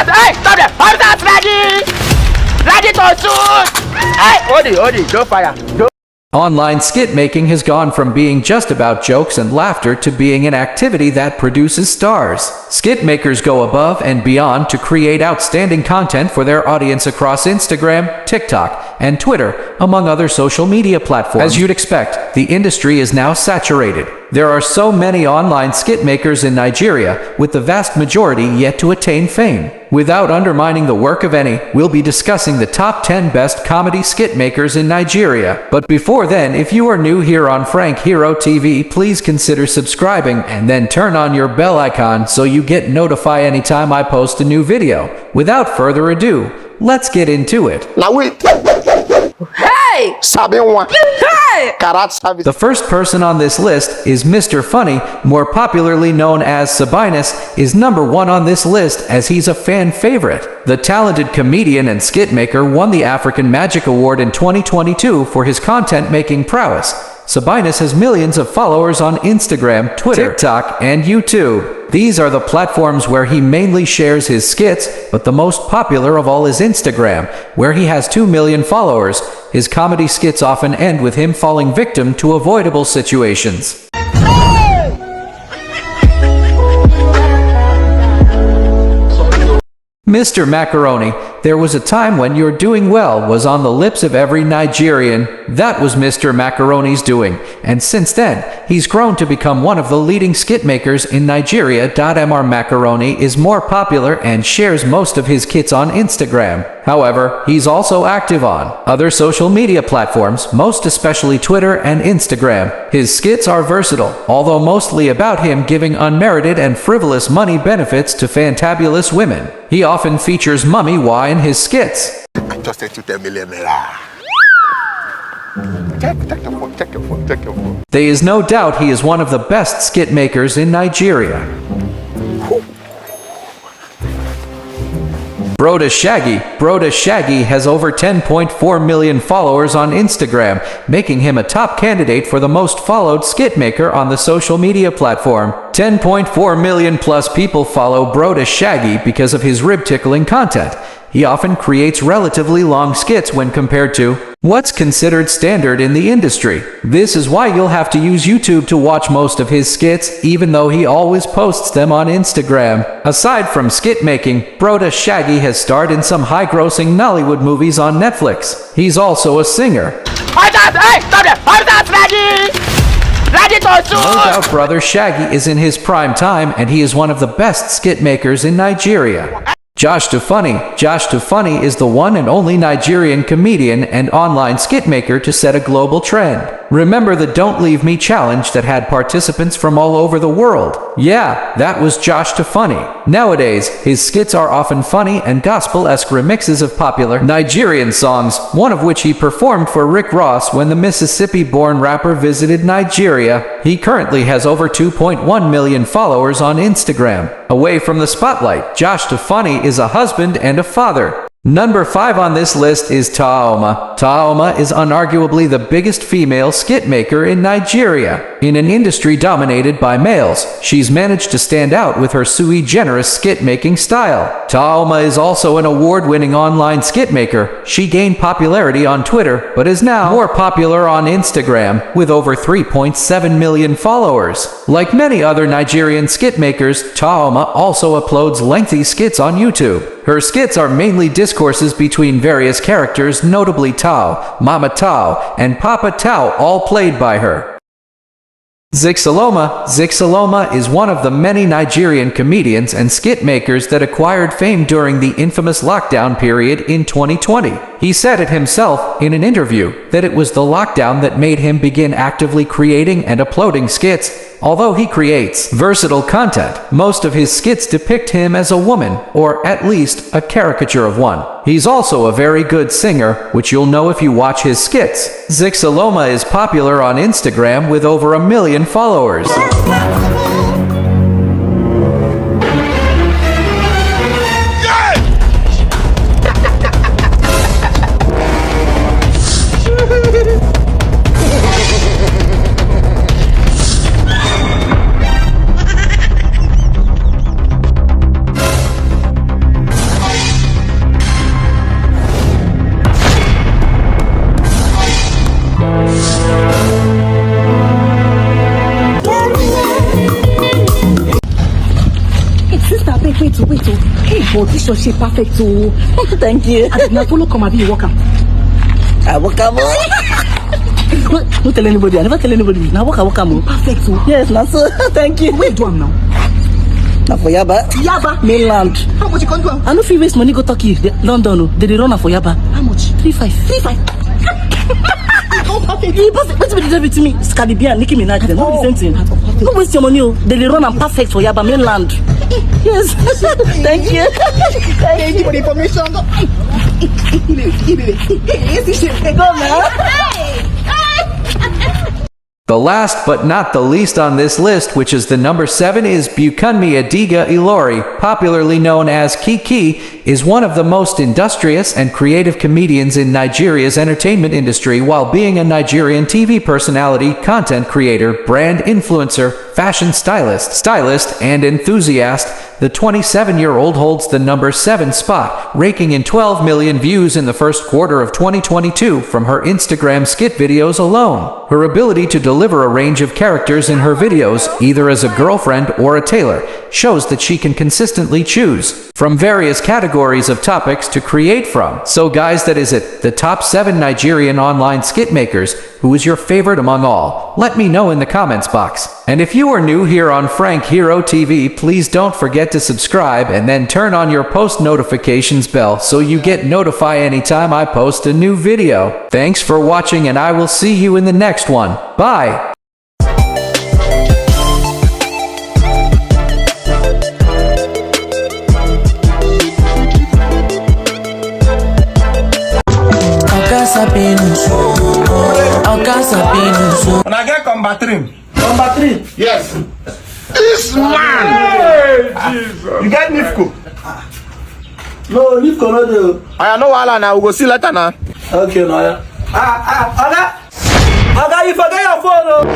Officers, hey, stop there! Officers, ready! Ready to shoot! Hey, hold it, don't fire. Online skit making has gone from being just about jokes and laughter to being an activity that produces stars. Skit makers go above and beyond to create outstanding content for their audience across Instagram, TikTok, and Twitter, among other social media platforms. As you'd expect, the industry is now saturated. There are so many online skit makers in Nigeria, with the vast majority yet to attain fame. Without undermining the work of any, we'll be discussing the top 10 best comedy skit makers in Nigeria. But before then, if you are new here on Frank Hero TV, please consider subscribing and then turn on your bell icon so you get notified anytime I post a new video. Without further ado, let's get into it. Now wait. Hey! Hey! The first person on this list is Mr. Funny, more popularly known as Sabinus, is number 1 on this list as he's a fan favorite. The talented comedian and skit maker won the African Magic Award in 2022 for his content-making prowess. Sabinus has millions of followers on Instagram, Twitter, TikTok, and YouTube. These are the platforms where he mainly shares his skits, but the most popular of all is Instagram, where he has 2 million followers. His comedy skits often end with him falling victim to avoidable situations. Mr. Macaroni, there was a time when "you're doing well" was on the lips of every Nigerian. That was Mr. Macaroni's doing, and since then, he's grown to become one of the leading skit makers in Nigeria. Mr. Macaroni is more popular and shares most of his skits on Instagram. However, he's also active on other social media platforms, most especially Twitter and Instagram. His skits are versatile, although mostly about him giving unmerited and frivolous money benefits to fantabulous women. He often features Mummy Y in his skits. I just said to 10 million naira. Take your phone. There is no doubt he is one of the best skit makers in Nigeria. Broda Shaggy has over 10.4 million followers on Instagram, making him a top candidate for the most followed skit maker on the social media platform. 10.4 million plus people follow Broda Shaggy because of his rib-tickling content. He often creates relatively long skits when compared to what's considered standard in the industry. This is why you'll have to use YouTube to watch most of his skits, even though he always posts them on Instagram. Aside from skit making, Broda Shaggy has starred in some high-grossing Nollywood movies on Netflix. He's also a singer. Hey, stop there! Officers, ready! Ready to shoot! No doubt Brother Shaggy is in his prime time, and he is one of the best skit makers in Nigeria. Josh Funny is the one and only Nigerian comedian and online skit maker to set a global trend. Remember the Don't Leave Me challenge that had participants from all over the world? Yeah, that was Josh Funny. Nowadays, his skits are often funny and gospel-esque remixes of popular Nigerian songs, one of which he performed for Rick Ross when the Mississippi-born rapper visited Nigeria. He currently has over 2.1 million followers on Instagram. Away from the spotlight, Josh Funny is a husband and a father. Number 5 on this list is Taoma. Taoma is unarguably the biggest female skit maker in Nigeria. In an industry dominated by males, she's managed to stand out with her sui generis skit-making style. Taoma is also an award-winning online skit maker. She gained popularity on Twitter, but is now more popular on Instagram, with over 3.7 million followers. Like many other Nigerian skit makers, Taoma also uploads lengthy skits on YouTube. Her skits are mainly discourses between various characters, notably Tao, Mama Tao, and Papa Tao, all played by her. Zixaloma is one of the many Nigerian comedians and skit makers that acquired fame during the infamous lockdown period in 2020. He said it himself in an interview that it was the lockdown that made him begin actively creating and uploading skits. Although he creates versatile content, most of his skits depict him as a woman, or at least a caricature of one. He's also a very good singer, which you'll know if you watch his skits. Zixaloma is popular on Instagram with over 1 million followers. But this your shape perfect too. Thank you. Now follow come and be welcome. I welcome. Don't tell anybody. I never tell anybody. Now welcome. Perfect too. Yes, now so thank you. Where do I now? Now for Yaba. Yaba mainland. How much you can do? I no fee waste money go Turkey. London. They run for Yaba. How much? 3.5. 3.5. What's the to me? It's Caribbean, Nicki Minaj. They're not the same thing. Don't waste your money. They run and perfect for Yaba mainland. Yes. Thank you. Thank you for the information. Go now. The last but not the least on this list, which is the number 7, is Bukunmi Adiga Ilori, popularly known as Kiki, is one of the most industrious and creative comedians in Nigeria's entertainment industry while being a Nigerian TV personality, content creator, brand influencer, fashion stylist, and enthusiast. The 27-year-old holds the number 7 spot, raking in 12 million views in the first quarter of 2022 from her Instagram skit videos alone. Her ability to deliver a range of characters in her videos, either as a girlfriend or a tailor, shows that she can consistently choose from various categories of topics to create from. So guys, that is it. The top 7 Nigerian online skit makers. Who is your favorite among all? Let me know in the comments box. And if you are new here on Frank Hero TV, please don't forget to subscribe and then turn on your post notifications bell so you get notified anytime I post a new video. Thanks for watching and I will see you in the next one. Bye! When I get combatrim. Yes. This man. Hey, Jesus. You get Nifco? No, Nifco no do. I know all now. We go see later now. Okay, no. Oga, you forget your phone.